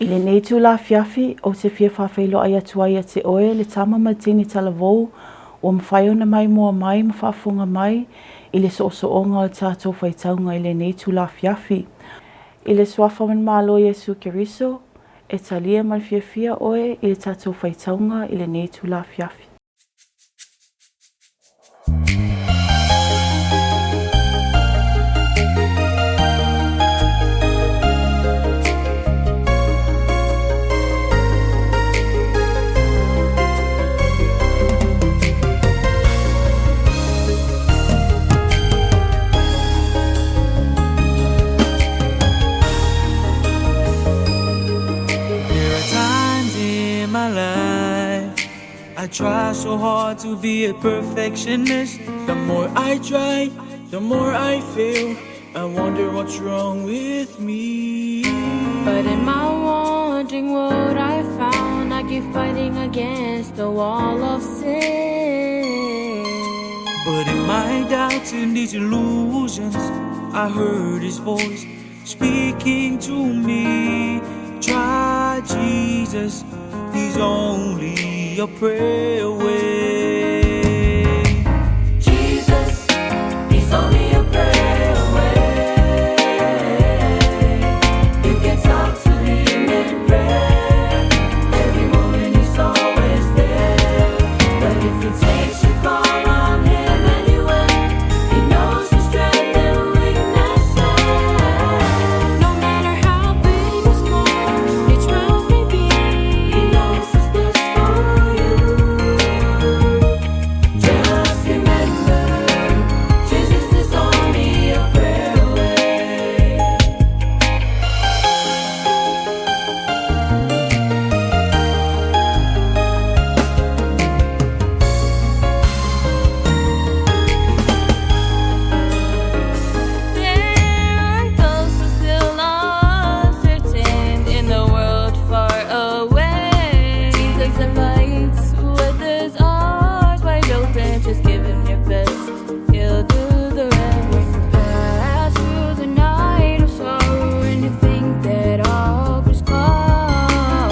I le nei tu la fiafi o te fia whawhailo ai atua ia te oe le tama matini talavou o mwhaiona mai mua mai mwhafunga mai i le so-so-onga o tātou whaitaunga i le nei tu la fiafi. I le swafa man malo Yesu Keriso e talia mal fia oe i le tātou whaitaunga i le nei tu la fiafi. I try so hard to be a perfectionist. The more I try, the more I fail. I wonder what's wrong with me. But in my wandering what I found, I keep fighting against the wall of sin. But in my doubts and these illusions, I heard his voice speaking to me. Try Jesus, he's only a prayer away. Jesus, he's only a prayer away. You can talk to him in prayer. Every moment he's always there. But if he takes your call on him anyway, he knows your strength and weaknesses. No matter how big or small your trials may be, he knows what's best for you. Just remember, Jesus is only a prayer away. There are those who still uncertain in the world far away. Jesus invites others, arms wide open. Just give him your best, he'll do the rest. When you pass through the night of sorrow and you think that all is gone,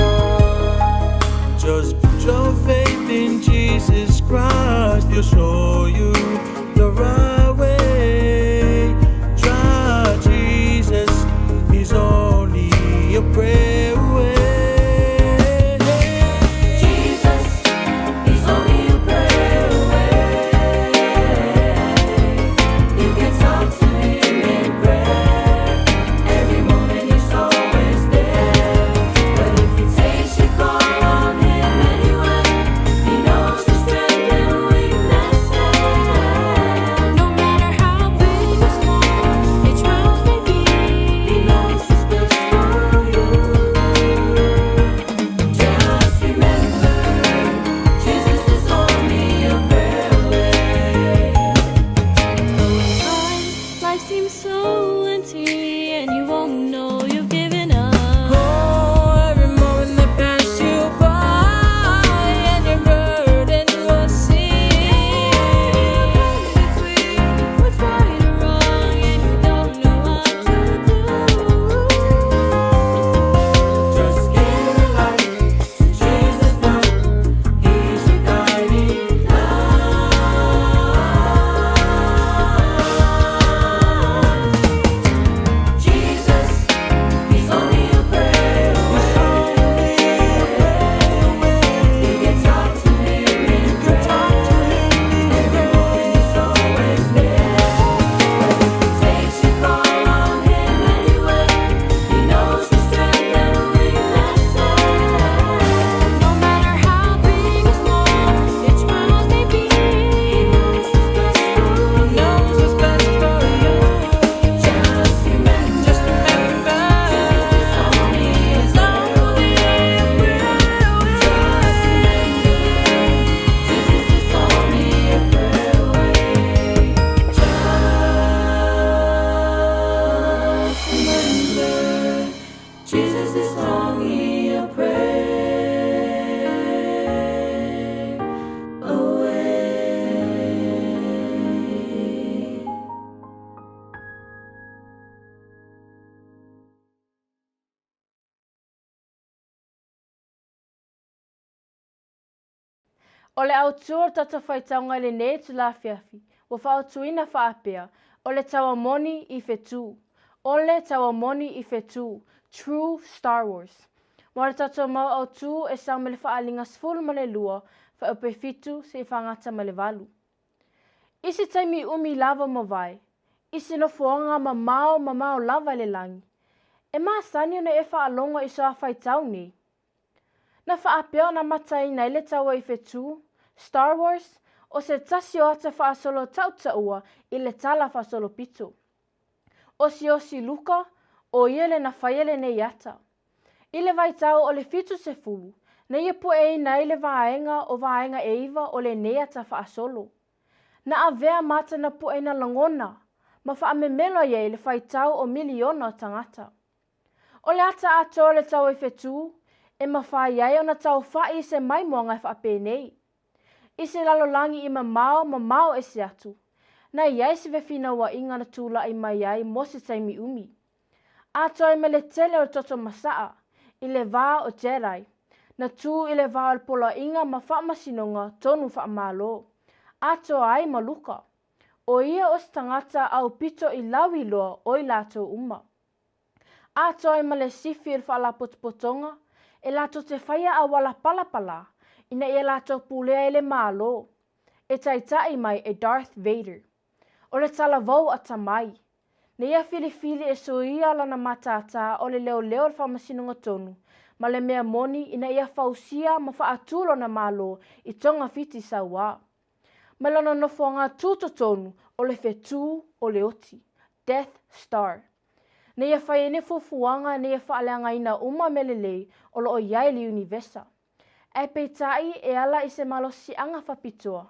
Just put your faith in Jesus Christ, he'll show you the right way. Try Jesus, he's only a prayer away. Jesus, he's only a prayer away. You can talk to him in prayer. Every moment he's always there. But if he takes your call on him anyway, he knows your strength and weaknesses. No matter how big or small your trials may be, he knows what's best for you. Just remember, Jesus is only a prayer away. Sometimes life seems so empty and you won't know you've given up. Oh, every moment that passed you by and your burden was seen. Between what's right or wrong and you don't know what to do. Just give your life to Jesus now. He's your guiding light. Jesus, he's only a prayer away. You can talk to him in prayer. Every moment he's always there. But if he takes your call on him anyway, he knows your strength and weaknesses. No matter how big or small your trials may be, he knows what's best for you. Knows what's best for you. Just remember, Just remember, Jesus is only a prayer away. Just remember, Jesus is only a prayer away. Just remember, Jesus is only a prayer away. O le au tua tata whaitaunga le ne tu la fiafi. Wa whao tuina whaapea. O le tawa moni I whetu. O le tawa moni I whetu. True Star Wars. Mo le tata mau au tu e sao me le whaalinga sfulu ma le lua. Wha upe fitu se whangata ma le walu. Isi taimi umi lava mo vai. Isi no fuanga ma mau lava le langi. E maa sani na e whaalonga I soa whaitau nei. Na whaapea na matai na ile tawa I whetu. Star Wars, o se tasi o ata whaasolo tautaua I le tala whaasolo pito. Osi luka, o iele na whaiele nei ata. I le vaitau o le fitu se fulu, na ia pu e na ile vaenga o vaenga e iwa o le nei ata whaasolo. Na avea mata na pu e na langona, ma whaamemelo ye le vaitau o miliona o tangata. O le ata ato le tau I whetu, e ma whaiai o na tau whai se maimonga I whaape nei. I se lalolangi I mamao e se atu. Na iai se vefina wa inga na tula I mai ai mo se taimi umi. Ato I me le tele o toto masaa, I le vā o Jedi. Na tu I le vā o pola inga ma wha masinonga tonu wha malo. Ato ai maluka. O ia o se tangata au pito I lawi loa o I lato uma. Ato I ma le sifi il wha la potpotonga, e lato te whaia a wala palapala. Ina ia lato pulea I le malo. E taitai mai e Darth Vader. O le tala vau a tamai. Ne ia filifili e soia lana matata o le leo le whamasinunga tonu. Ma le mea moni ina ia fausia ma whaatulo na malo I tonga fiti sa wā. Ma lana nofonga tuto tonu o le whetu o le oti. Death Star. Ne ia whaiene fufuanga ne ia whaaleanga ina uma melelei o lo o iai le univesa. E peitai e ala I se malo si anga whapitoa.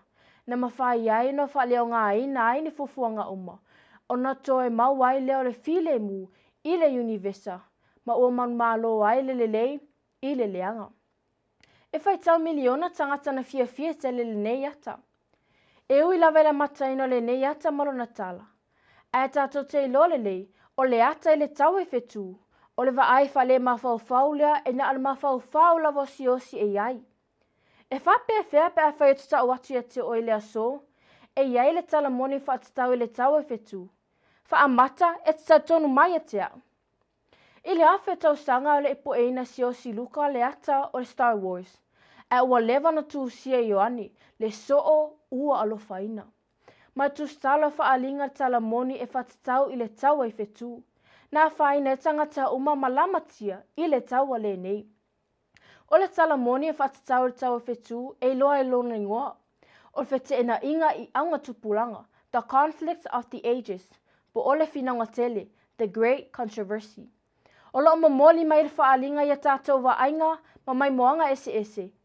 Na mawhai iai no whaleo ngā ina aini fufuanga uma. O na toe mawai leo le file mu I le univesa. Ma ua man malo ai le lelei I le leanga. E whaitau miliona tangata na fia te le nei ata. E ui lawe la mataino le nei ata malo na tala. E tato te ilo lelei o le ata I le tau e whetu. O le vaai whale mawhau lea e na al mawhau la vosiosi e iai. E whape e whea pe a whai tuta o atu ia te o ile aso, e iai le tala moni wha atatau I le tau e whetu. Wha amata e tuta tonu mai e te au. I le awhi tau sanga o le ipo eina siosi luka le ata o le Star Wars. E ua lewa na tu sia Ioani, le soo ua alofaina. Ma tu stala wha alinga tala moni e whatatau I le tau e whetu. Na whaina e tangata uma malamatia I le tau le nei. O le tala moni e whatatau le tau e whetu e loa e lona ingoa. O le whete ena inga I aunga tupulanga, The Conflict of the Ages, po o le finanga tele, The Great Controversy. O lo mamoli mai le whaalinga ia tātou wa ainga, ma mai moanga ese,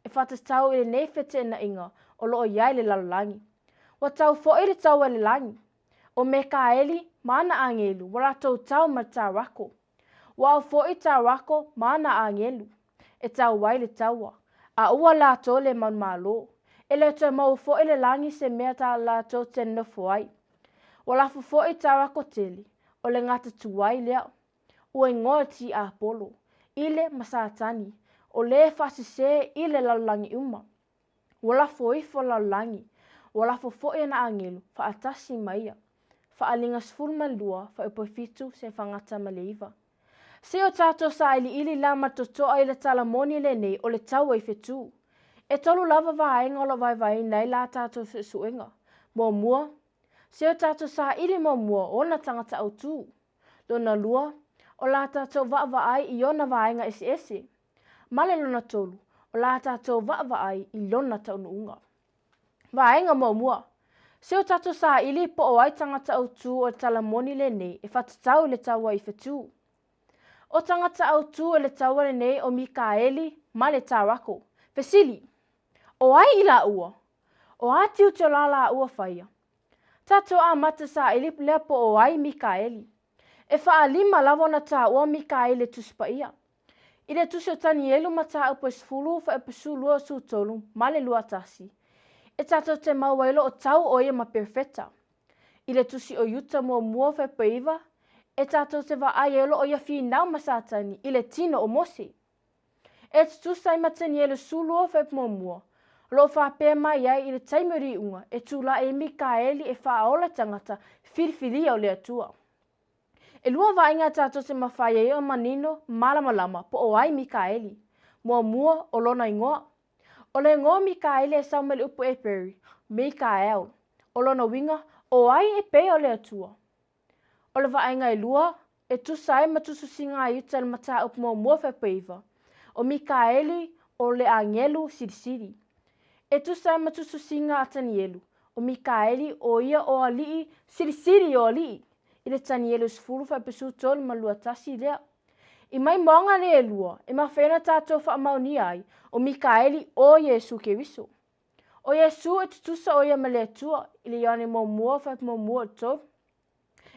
e whatatau I le nei whete ena inga, o lo o iai le lalolangi. Wa tau fo I le tau e le langi. O me ka eli, mana angelu, wala tau tau ma tā rako. Wa au fo I tā rako, mana angelu. E tau wai le taua. A ua la to le man malo. E le tau mau fo I le langi se mea tā la to te nofo ai. Wala fo I tā rako tele, o le ngata tuwai lea. Ua ingoa ti a polo. Ile masatani. O le fasise I le lalangi uma. Wala fo I fo lalangi. Wala fo I na angelu, fa atasi maia. Fa alinga sfulma lua, fa upo fitu se whangata maleiva. Se o tātou sa ili lama totoa I le tala moni le nei o le tau e whetu. E tolu lava vaenga o lo vai nei la tātou suenga. Mō mua. Se o tātou sa ili mō mua o na tangata au tū. Lona lua, o la tātou vaai I ona vaenga ese. Male lona tolu, o la tātou vaai I lona taunu unga. Vaenga mō mua. Se o tātou sa ili po o ai tangata au tū o tala moni le nei e whatatau le taua I whetu. O tangata au tū le taua le nei o Mikaeli ma le tarako. Fesili, o ai ila ua. O atiu te lala ua whaia. Tato a mata sa ili lea po o ai Mikaeli. E wha lima lavona ta ua Mikaeli tuspa ia. I le tusi o tani elu mata upo esfulu fa epesu lua su tolu ma le lua tasi. E tato te mauailo o tau o ia ma perfeta. I le tusi o yuta mua fa peiva. E tātou te wa aielo o ia whinau masatani I le tino o mosi. E tutusai matani ele sulu o whep mua. Lo whapea mai ai i le taimeri unga e tula e Mikaeli e whaola tangata whiriwhiri o le atua. E lua vainga tātou se mawhai e o manino malamalama po o ai Mikaeli. Mua o lona ingoa. O le ngoa Mikaeli e saumele upu e peri, Mikael. O lona winga o ai e pe o le atua. O le vainga e lua e tusai matusu singa a yuta le mata upu mua whapeiva. O Mikaeli o le angelu sirisiri. E tusai matusu singa a Tanielu. O Mikaeli o ia o alii sirisiri o alii. I le Tanielu sfuru whapesu tolu malua tasi lea. I mai maonga le lua, e mawhena tātou whaamauni ai, o Mikaeli o Yesu ke wiso. O Yesu e tutusa o ia male atua, i le ione mua whapemomua tolu.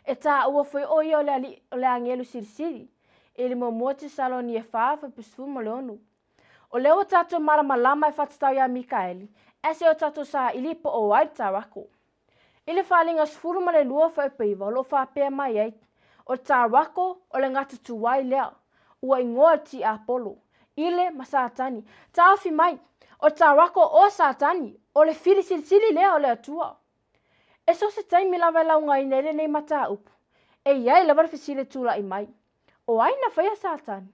E tā ua whai o ia o le angelu sirisiri, e le mua te salo ni e whapesu male onu. O leo tātou malamalama e whatatau ia Mikaeli, e se o tātou sa ilipo o ai tā wako. I le whalinga sfuru male lua whaipeiva, o lo whapea mai ai, o tā wako o le ngata tuwai lea, ua ingoa ti Apollo, ile masatani, tā ofi mai, o tā wako o satani, o le whiri sirisiri lea o le atua. E so se taimi lawa launga i nere nei mata upu, e iai lawa fisile tula i mai, o ai na whaia satani,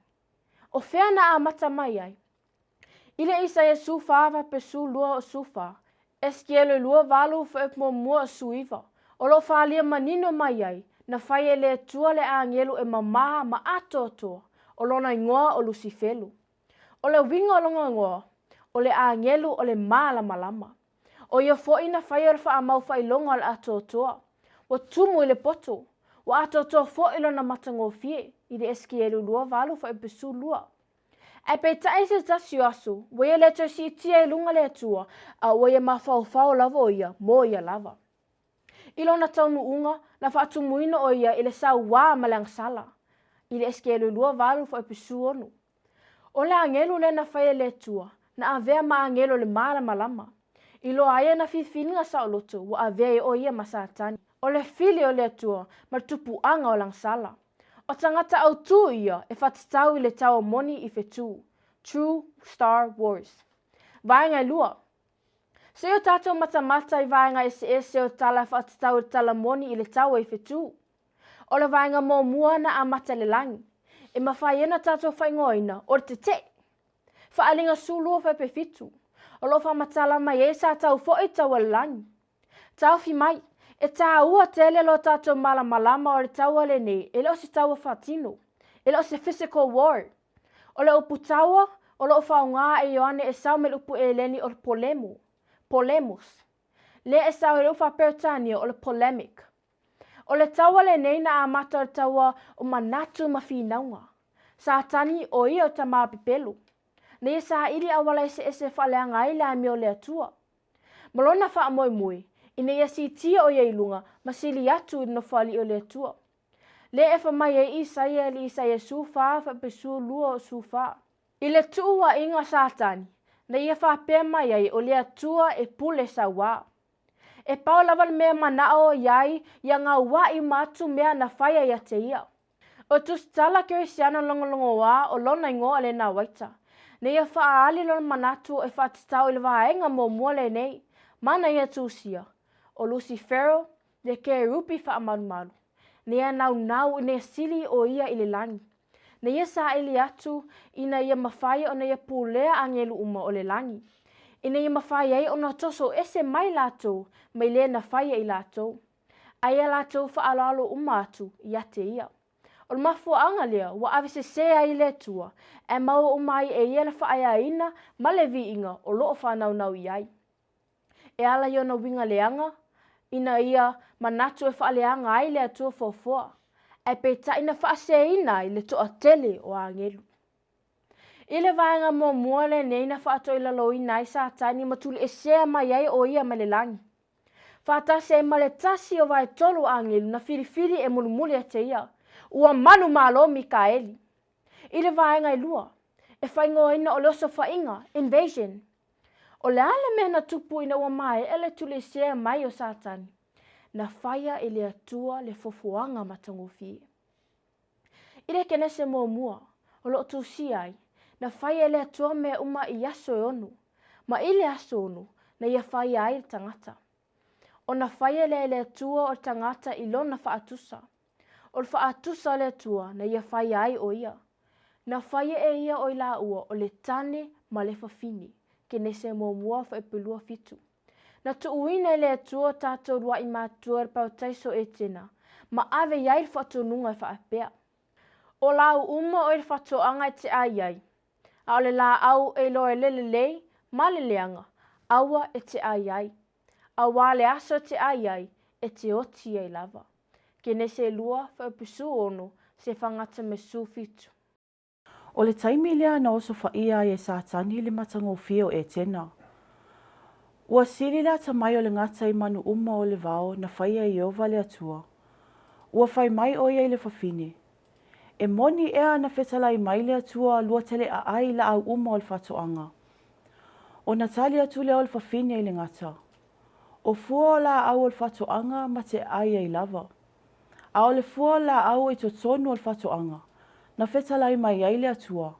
o whea na a mata mai ai. Ile isa e sufa pesu lua o sufa, eskielo lua valu whaipmo mua suiva, o lo whalia manino mai ai, na whaia le tua le angelu e mamaha ma atotoa, o lona ingoa o Lucifelu. O le winga o longa ingoa, o le angelu o le malama. O ia fo'i na whaia o le wha amau whailonga o le atotoa, wa tumu i le poto, wa atotoa fo'i lona matango fie, i le eskielo lua valu whaipesu lua. E pe tae se tasi asu, wea le tau si tia i lunga le atua, a wea mawhau lava o ia, mo ia lava. I lona taunu unga, na whaatumuina o ia i le sa wā malang sala, i le eskelo lua valu fo episu onu. O le angelu le na whaia le atua, na avea ma angelo le malama. I lo aia na whiwhininga sa o loto, wa avea o ia masatani. O le fili o le atua, ma tupu anga o lang sala. O tangata au tū ia e whatatau i le tau moni i whetū. True Star Wars. Vaenga i lua. Se o tātou mata i vaenga se o tala whatatau i tala moni i le tau i whetū. O le vaenga mō mua na a mata le langi. E mawhaiena tātou whaingoina o te te. Whaalinga sūlua whaipe whitu. O lo whamatala mai e sa tau fo i tau le langi. Tau fi mai. E tā ua tele lo tātou malamalama o le taua le nei, e leo se taua whatino, e leo se physical war. O le upu taua, o le ufa ngā e Ioane e sau me le upu e leni o le polemos. Le e sau e le ufa Peritania o le polemic. O le taua le nei na amata o le taua o manatu mawhinaunga. Sa tani o ia o ta mapipelu. Ne sa iri awala ese whaleanga i le ami o le atua. Malona wha moi. Ina ia si tia o ia ilunga, masili atu i no whali o le atua. Le e whamai e Isaia li Isaia sufa, whapesu lua o sufa. I le tua inga satani, na ia whapea mai ai o le atua e pule sa wā. E pao lava mea manao iai, ia ngā wā i matu mea na whaia ia te ia. O tustala kerisiana longolongo wā o lona ingoa le na waita. Na ia whaali lona manatu e whatatau i le waenga mō mua le nei, mana ia tūsia. O Lucifero, le kerupi whaamarumaru. Nea nau i nea sili o ia i le langi. Na ia sa ili atu ina ia mawhai o na ia pūlea angelu uma o le langi. Ina ia mawhai ai o na toso ese mai lato, mai le na whaia i lato. Aia lato whaalalo uma atu i ate ia. O le mafua anga lea, wa avise sea i le tua, e mau umai e ia le whaia ina, ma le vi inga o loo whanau i ai. E ala i ona winga leanga, ina ia manatu e whaaleanga ai le atua fofoa. E peta ina whaase ina i le toa tele o angelu. I le vaenga mō mua le neina whaato i lalo ina i sa tani matuli e sea mai ai o ia ma le langi. Whaatase e ma le tasi o vai tolu angelu na whiriwhiri e mulumuli a te ia. Ua manu malo Mikaeli. I le vaenga i lua. E whaingoa ina o le oso whainga, invasion. O le ale mea na tupu ina ua mai ele tuli sea mai o satani. Na whaia e le atua le fofuanga matango fie. I le kenese mō mua, o lo tu si ai, na whaia e le atua mea uma i aso e onu. Ma ile aso onu, na ia whai ai le tangata. O na whai le atua o tangata I lona whaatusa. O le whaatusa le atua na ia whai ai o ia. Na whai ia o la ua o le tane ma le whawhini, ke nese mua wha pelua fitu. Na tu uina le atua tātou rua I mātua pau taiso e tena, ma ave iai le whatonunga e whaapea. O lau uma o le whatoanga te ai ai. A o le la au e loe lelelei, ma le leanga, aua e te ai ai. A wale aso te ai ai, e te oti ai lava. Ke nese lua whaupusu ono, se whangata me su fitu. O le taimi lea na oso whaia e sātani le matango fio e tena. Ua siri lea tamai o le ngata I manu uma o le vao na whaia I ova le atua. Ua whai mai o ia I le whawhine. E moni ea na whetala I mai le atua lua tele a ai la au uma o le whatoanga. O na tali atu lea o le whawhine I le ngata. O fua la au o le whatoanga ma te ai ai lava. A o le fua la au I to tonu o le whatoanga. Na whetala I mai ai le atua.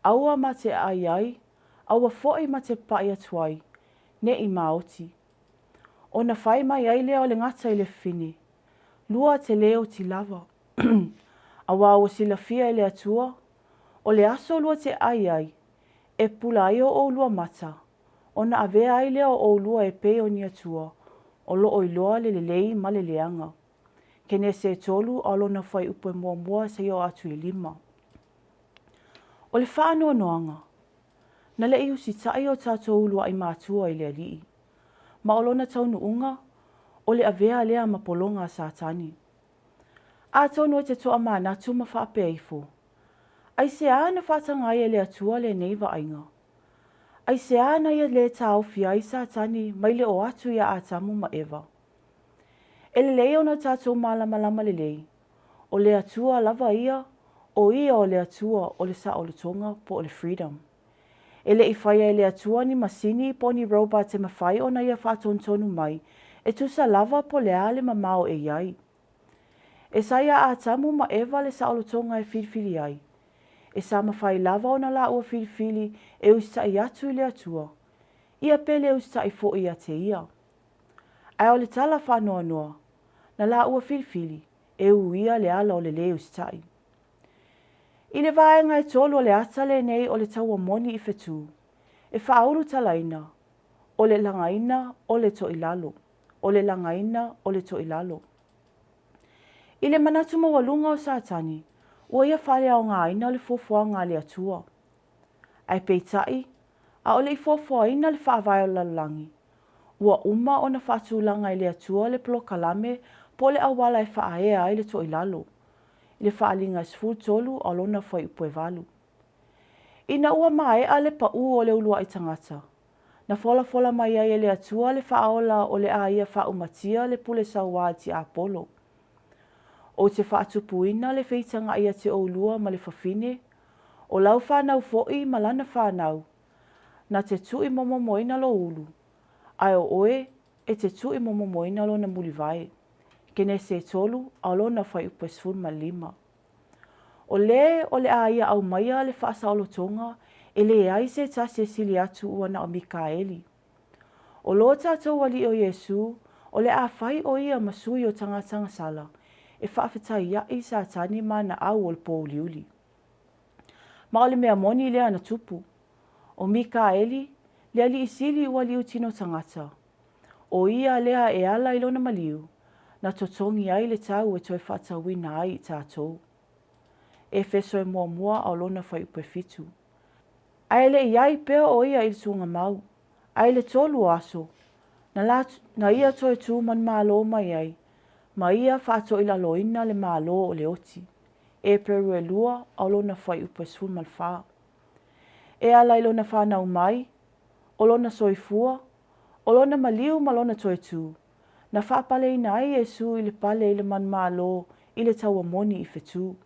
Aua ma te ai ai, aua fo'i ma te pai atuai. Ne I maoti. O na whai mai ai lea o le ngata I le whine. Lua te leo ti lava. Awa o sila fia I le atua. O le aso lua te ai ai. E pula ai o lua mata. O na avea ai lea o lua e pe o ni atua. O lo o iloa le lei ma le leanga. Kene se tolu alo na whai upo mua se o atu I 5. O le whaano noanga. Na le iu si tai o tātou ulua I mātua I le alii. Ma o lona taunu unga, o le avea lea ma polonga sātani. A taunu e te toa mānatu ma whaapea ifo. Ai se a na whātanga ia le atua le neiva ainga. Ai se a na ia le tāo fia I sātani mai le o atu ia a tamu ma Eva. E le lei ona tātou malama le lei. O le atua lava ia, o ia o le atua o le sa o le tonga po o le freedom. E le I whaia e le atua ni masini po ni robot te mawhai o na ia whātontonu mai, e tusa lava po le ale mamao e iai. E saia a tamu ma Eva le sa o le tonga e whirwhiri ai. E sa mawhai lava o na la ua whirwhiri e ustai atu I le atua. Ia pele ustai fo ia te ia. Ai o le tala whanoa noa, na la ua whirwhiri e uia le ala o le le ustai. I le vaenga e tolu o le atale nei o le taua moni I whetu. E whaauru talaina, o le langaina o le to ilalo. O le langaina o le to ilalo. I le manatu mawalunga o sātani, ua ia whale au ngā ina le fofua ngā le atua. Ai peitai, a o le I fofua ina le whaavai o lalangi. Ua uma o na whaatulanga I le atua le plokalame po le awala e whaaea ai le to ilalo. I le whaalinga sfu tolu o lona whai upo e walu. Ina ua mai a le pau o le ulua I tangata. Na fola mai ai le atua le whaaola o le aia whaumatia le pule saua ti Apollo. O te whaatupuina le feitanga ia te olua ma le whawhine, o lau whanau fo'i ma lana whanau, na te tui momomoina lo ulu, ai o oe e te tui momomoina lo na mulivae, kene se tolu a lo na whai upesfun ma 5. O le aia au maia le whaasa olo tonga, e le ai se ta se sili atu ua na o Mikaeli. O lo tātou wali o Yesu, o le a whai o ia masui o tanga sala, e whaafetai ia I sātani ma na au o le pōliuli. Ma o le mea moni lea na tupu. O Mikaeli, lea li isili ua liu tino tangata. O ia lea e ala ilona maliu, na totongi ai le tau e toi whaatawina ai I tātou. E feso e mua au lona whai upe fitu. Ai le iai peo o ia I sunga mau. Ai le tolu aso. Na ia toi tū man malo mai ai. Ma ia whaato ila loina le malo o le oti. E peru e lua au lona whai upe sun malwha. E ala ilona whanau mai. O lona soifua. O lona maliu ma lona toi tū. Na whaapale ina ai Yesu I le pale I le man malo I le taua moni I whetu.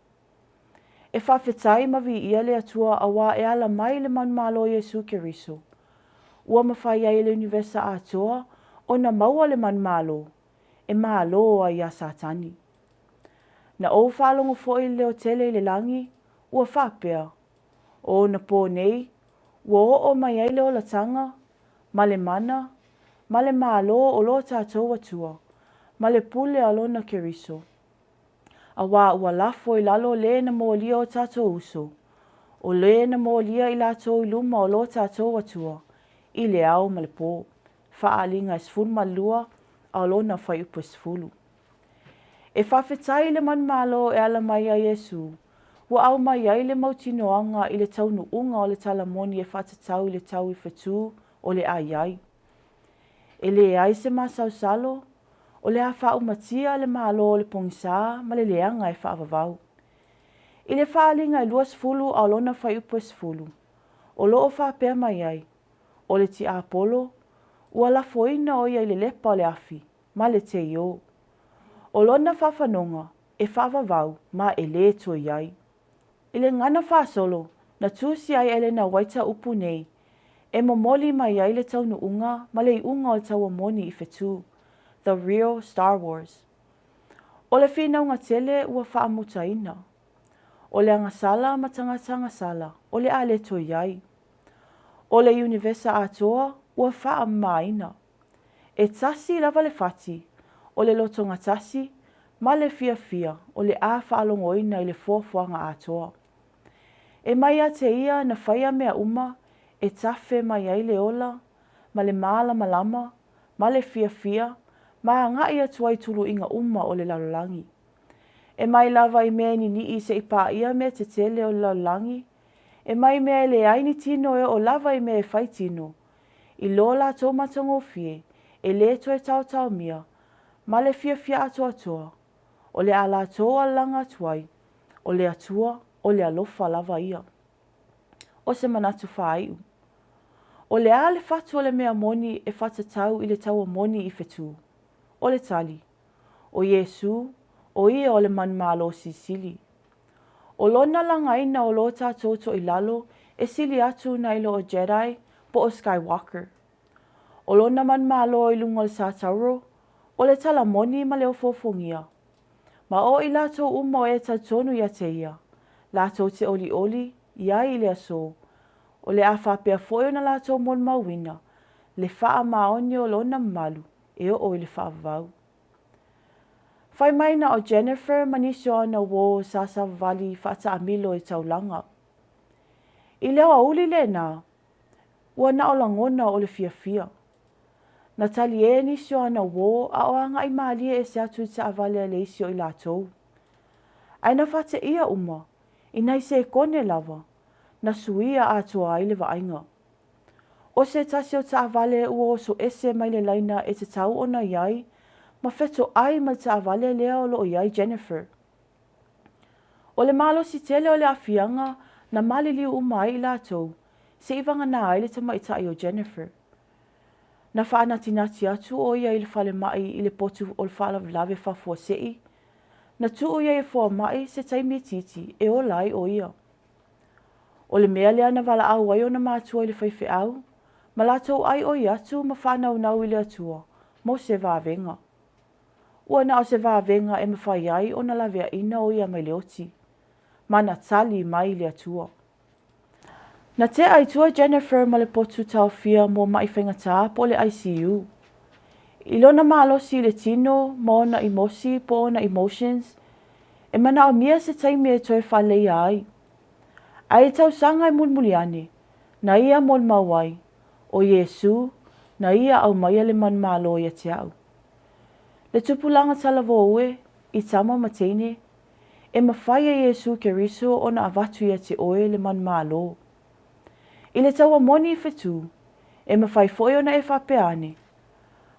E whawhetai mavi ia le atua awa e ala mai le man malo Yesu Keriso. Ua mawhai ai le universa atoa o na maua le man malo. E malo a ia Satani. Na o whalongo foi leo tele I le langi, ua whapea. O na pō nei, ua o mai ai leo la tanga, ma le mana, ma le malo o lo tātou atua, ma le pule alona keriso. A wā ua lafo I lalo le na molia o tātou uso, o le na molia I lātou I luma o lo tātou atua, I le au ma le pō, whaalinga sfulu malua, a lona whai upa sfulu. E whawhetai le man malo e ala mai a Yesu, ua au mai ai le mautinoanga I le taunu unga o le talamoni e whatatau I le tau I whetu o le ai. E le ai se masau salo, o le a whaumatia le malo o le pongisa ma le leanga e whaavavau. I le whaalinga I luas fulu a lona whai upa sfulu, o loo whapea mai ai, o le ti Apolo, ua la foina o ia I le lepa o le afi, ma le te io. O lona whawhanonga e whaavavau ma e le to iai. I le ngana whaasolo na tūsi ai ele na waita upu nei, e momoli mai ai le taunu unga ma le unga o taua moni I whetu, The Real Star Wars. O le whina unga tele ua whaamutaina. O le angasala ma tanga sala, o le ale to iai. O le Universa atoa ua whaamaina. E tasi lava le fati, o le lotonga tasi, ma le fia, o le a whaalongoina I le fuafuanga atoa. E mai a te ia na whaia mea uma, e tafe mai ai le ola, ma le maala malama, ma le fia, ma ngai atua I tulu inga uma o le lalolangi. E mai lava I mea ni se ipa ia me te tele o le lalolangi, e mai mea le aini tino e o lava I mea e whai tino. I lola tō matango fie, e le to e tau mia, ma le fia atua, o le ala tō alanga tuai, o le atua, o le alofa lava ia. O se manatu whaiu. O le ale fatu o le mea moni e whatatau I le taua moni I whetu. O le tali. O Yesu, o ia o le manmalo sisili. O lona langaina o lo tātou I lalo e sili atu na ilo o Jedi po o Skywalker. O lona manmalo I lunga o le sātauro, o le talamoni ma le ofofongia. Ma o I lato uma o e tatonu ia te ia. Lato te oli, iai le aso. O le a whapea foio na lato mon mauina. Le wha maoni o lona malu, e o le wha vau. Whai maina o Jennifer manisio ana wo Sasa Valley whata amilo I taulanga. I leo a uli le nā, ua na o langona o le fia. Na tali e nisio ana wo a oanga I maalia e se atu te avale le isio I latou. Aina whate ia uma, I nai se kone lava, na suia atua ai le vainga. O se tasio te avale ua so ese mai le laina e te tau ona iai, ma feto ai ma te avale lea o lo iai Jennifer. O le malo si tele o le afianga na malili umai I latou, se iwanga na ai le tamaita I o Jennifer. Na whaanatinati atu o ia I le whale mai I le potu o le whala vlave whafua sei. Na tuu ia I fua mai se taimi titi e o lai o ia. O le mea lea na wala au ai o na mātua I le whaife au, ma latou ai o ia atu ma whanau nau I le atua, mo se vāvenga. Ua na o se vāvenga e mawhai ai o na lavea ina o ia mai leoti, ma na tali mai le atua. Na te aitua Jennifer ma le potu tau fia mo mai whaingata po le ICU. I lona maalosi le tino mo na emosi po na emotions, e mana o mia se taimi e toi whalei ai. Ai tau sanga I mulmuliane, na ia mol mawai, o Yesu, na ia au maia le man malo ia te au. Le tupulanga talavo ue, I tama matene, e mawhai Yesu ke riso o na avatu ia te oe le man malo. I le taua moni I whetu, e mawhai foi ona e whapeane.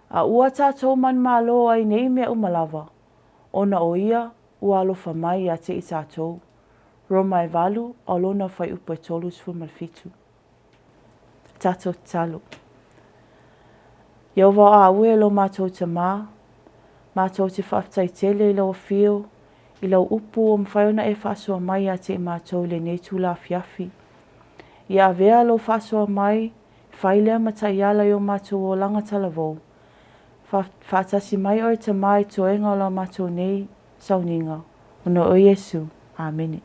A ua tātou man malo ai nei mea umalawa, ona o ia ua alofa mai a te I tātou. Roma e valu, a lona whai upo e tolu sfumalfitu. Tātou talo. Iau wau a ue lo mātou te mātou te whaftai tele I lau whio, I lau upu o mwhaiona e whasua mai a te mātou le netu la fiafi. Ia avea lo whasua mai, whailea matai ala I o mātou o langa talavou. Whatasi mai o te mai toenga o la mātou nei, sauninga. Ono o Yesu. Amen.